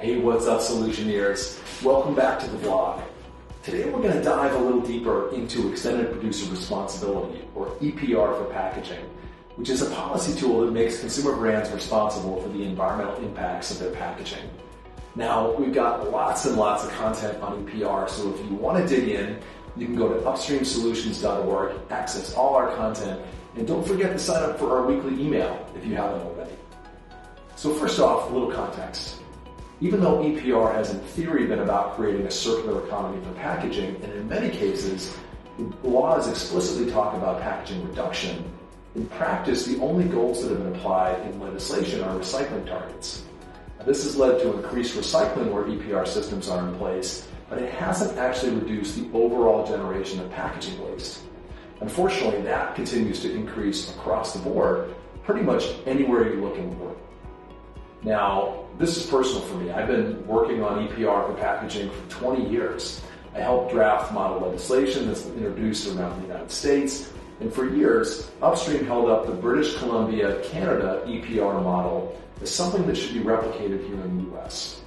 Hey, what's up, Solutioneers? Welcome back to the blog. Today we're going to dive a little deeper into Extended Producer Responsibility, or EPR for packaging, which is a policy tool that makes consumer brands responsible for the environmental impacts of their packaging. Now, we've got lots and lots of content on EPR, so if you want to dig in, you can go to upstreamsolutions.org, access all our content, and don't forget to sign up for our weekly email if you haven't already. So first off, a little context. Even though EPR has in theory been about creating a circular economy for packaging, and in many cases, the laws explicitly talk about packaging reduction, in practice, the only goals that have been applied in legislation are recycling targets. Now, this has led to increased recycling where EPR systems are in place, but it hasn't actually reduced the overall generation of packaging waste. Unfortunately, that continues to increase across the board, pretty much anywhere you look in the world. Now, this is personal for me. I've been working on EPR for packaging for 20 years. I helped draft model legislation that's introduced around the United States, and for years, Upstream held up the British Columbia, Canada EPR model as something that should be replicated here in the US.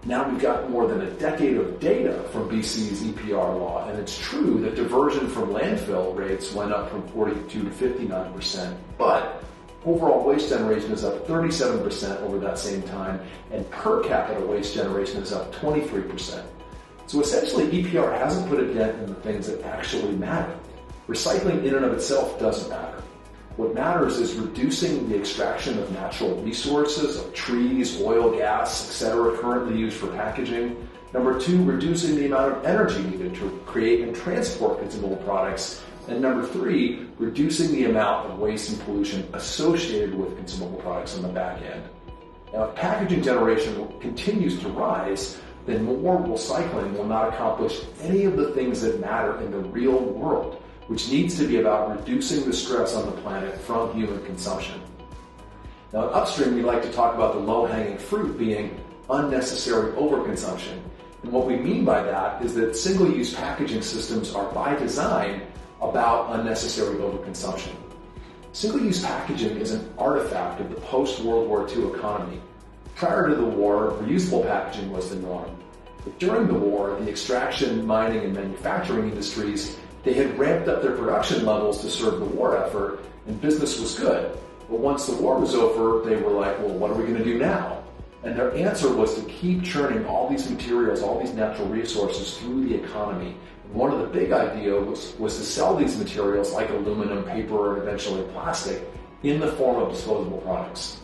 Now we've got more than a decade of data from BC's EPR law, and it's true that diversion from landfill rates went up from 42 to 59%, but overall waste generation is up 37% over that same time, and per capita waste generation is up 23%. So essentially, EPR hasn't put a dent in the things that actually matter. Recycling in and of itself doesn't matter. What matters is reducing the extraction of natural resources, of trees, oil, gas, etc., currently used for packaging. Number two, reducing the amount of energy needed to create and transport consumable products. And number three, reducing the amount of waste and pollution associated with consumable products on the back end. Now, if packaging generation continues to rise, then more recycling will not accomplish any of the things that matter in the real world, which needs to be about reducing the stress on the planet from human consumption. Now, at Upstream, we like to talk about the low-hanging fruit being unnecessary overconsumption. And what we mean by that is that single-use packaging systems are, by design, about unnecessary overconsumption. Single-use packaging is an artifact of the post-World War II economy. Prior to the war, reusable packaging was the norm. But during the war, the extraction, mining, and manufacturing industries, they had ramped up their production levels to serve the war effort, and business was good. But once the war was over, they were like, well, what are we going to do now? And their answer was to keep churning all these materials, all these natural resources through the economy. And one of the big ideas was to sell these materials like aluminum, paper, and eventually plastic in the form of disposable products.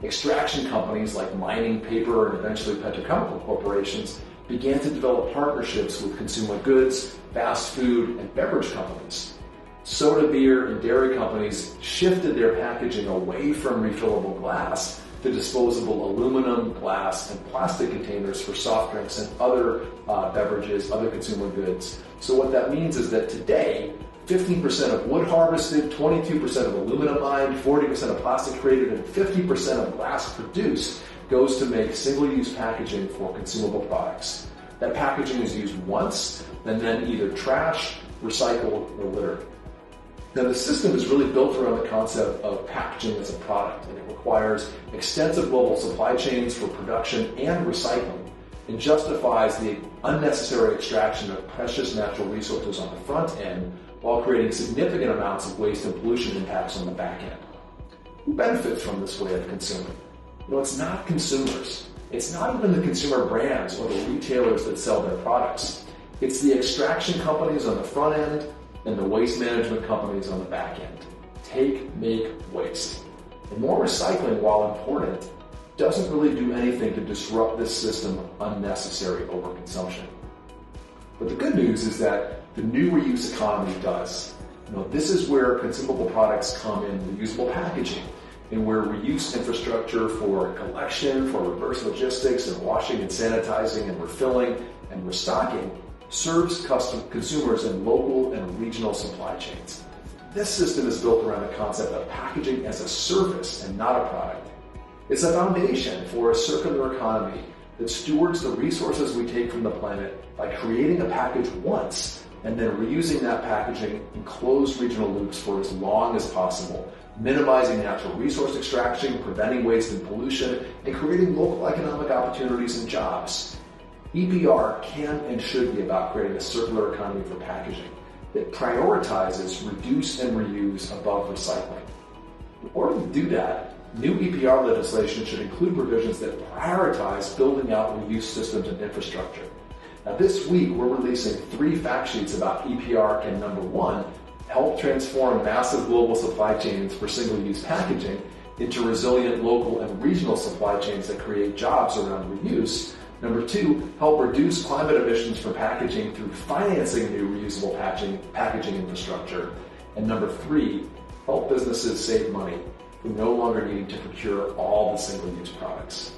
Extraction companies like mining, paper, and eventually petrochemical corporations began to develop partnerships with consumer goods, fast food, and beverage companies. Soda, beer, and dairy companies shifted their packaging away from refillable glass to disposable aluminum, glass, and plastic containers for soft drinks and other beverages, other consumer goods. So what that means is that today, 15% of wood harvested, 22% of aluminum mined, 40% of plastic created, and 50% of glass produced goes to make single-use packaging for consumable products. That packaging is used once and then either trashed, recycled, or littered. Now, the system is really built around the concept of packaging as a product, and it requires extensive global supply chains for production and recycling, and justifies the unnecessary extraction of precious natural resources on the front end while creating significant amounts of waste and pollution impacts on the back end. Who benefits from this way of consuming? It's not consumers. It's not even the consumer brands or the retailers that sell their products. It's the extraction companies on the front end and the waste management companies on the back end. Take, make, waste. And more recycling, while important, doesn't really do anything to disrupt this system of unnecessary overconsumption. But the good news is that the new reuse economy does. This is where consumable products come in reusable packaging, and where reuse infrastructure for collection, for reverse logistics, and washing and sanitizing and refilling and restocking serves consumers in local and regional supply chains. This system is built around the concept of packaging as a service and not a product. It's a foundation for a circular economy that stewards the resources we take from the planet by creating a package once and then reusing that packaging in closed regional loops for as long as possible, minimizing natural resource extraction, preventing waste and pollution, and creating local economic opportunities and jobs. EPR can and should be about creating a circular economy for packaging that prioritizes reduce and reuse above recycling. In order to do that, new EPR legislation should include provisions that prioritize building out reuse systems and infrastructure. Now this week, we're releasing 3 fact sheets about EPR can, number 1, help transform massive global supply chains for single-use packaging into resilient local and regional supply chains that create jobs around reuse. Number 2, help reduce climate emissions for packaging through financing new reusable packaging infrastructure. And number 3, help businesses save money from no longer needing to procure all the single-use products.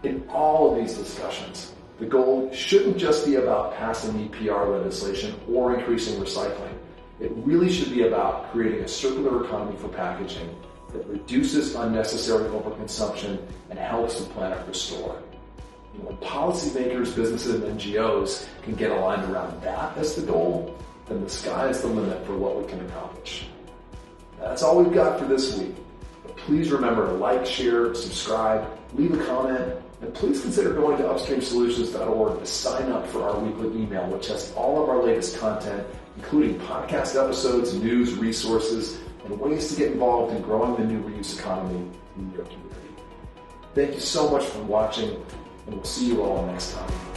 In all of these discussions, the goal shouldn't just be about passing EPR legislation or increasing recycling. It really should be about creating a circular economy for packaging that reduces unnecessary overconsumption and helps the planet restore. When policymakers, businesses, and NGOs can get aligned around that as the goal, then the sky is the limit for what we can accomplish. That's all we've got for this week. But please remember to like, share, subscribe, leave a comment, and please consider going to upstreamsolutions.org to sign up for our weekly email, which has all of our latest content, including podcast episodes, news, resources, and ways to get involved in growing the new reuse economy in your community. Thank you so much for watching, and we'll see you all next time.